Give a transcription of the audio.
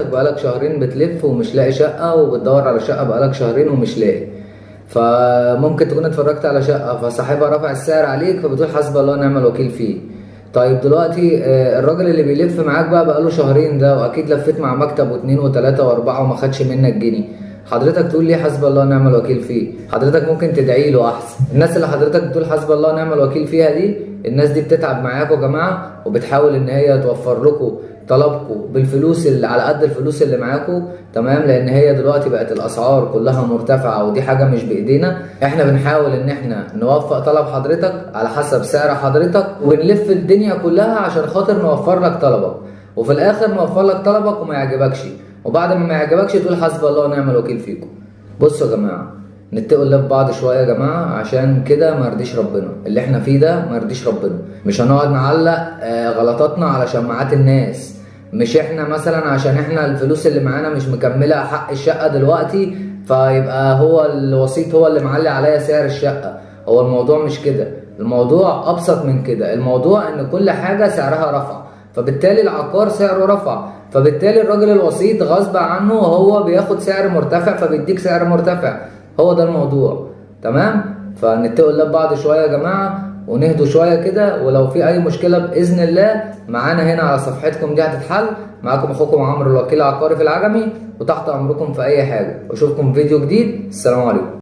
حضرتك بقالك شهرين بتلف ومش لاقي شقة، وبتدور على شقة بقالك شهرين ومش لاقي، فممكن تكون اتفرجت على شقة فصاحبها رفع السعر عليك فبتقول حسبي الله ونعم الوكيل فيه. طيب دلوقتي الراجل اللي بيلف معاك بقاله شهرين ده، واكيد لفيت مع مكتب واثنين وثلاثة واربعة وما خدش منك جنيه، حضرتك تقول ليه حسبي الله ونعم الوكيل فيه؟ حضرتك ممكن تدعي له احسن. الناس اللي حضرتك بتقول حسبي الله ونعم الوكيل فيها دي، الناس دي بتتعب معاكم يا جماعه، وبتحاول ان هي توفر لكم طلبكم بالفلوس اللي على قد الفلوس اللي معاكم، تمام؟ لان هي دلوقتي بقت الاسعار كلها مرتفعه، ودي حاجه مش بايدينا. احنا بنحاول ان احنا نوفق طلب حضرتك على حسب سعر حضرتك، ونلف الدنيا كلها عشان خاطر نوفر لك طلبك، وفي الاخر نوفر لك طلبك وما يعجبكش، وبعد ما يعجبكش تقول حسبي الله ونعم الوكيل فيكم. بصوا يا جماعه، نتقوا الله في بعض شويه يا جماعه، عشان كده ما يرضيش ربنا اللي احنا فيه ده، ما يرضيش ربنا. مش هنقعد نعلق غلطاتنا على شماعات الناس. مش احنا مثلا عشان احنا الفلوس اللي معانا مش مكمله حق الشقه دلوقتي فيبقى هو الوسيط هو اللي معلي عليا سعر الشقه. هو الموضوع مش كده، الموضوع ابسط من كده. الموضوع ان كل حاجه سعرها رفع، فبالتالي العقار سعره رفع، فبالتالي الراجل الوسيط غصب عنه هو بياخد سعر مرتفع فبيديك سعر مرتفع. هو ده الموضوع، تمام؟ فنتقوا الله ببعض شويه يا جماعه، ونهدوا شويه كده، ولو في اي مشكله باذن الله معانا هنا على صفحتكم دي هتتحل. معاكم اخوكم عمرو الوكيل العقاري في العجمي، وتحت امركم في اي حاجه. واشوفكم في فيديو جديد. السلام عليكم.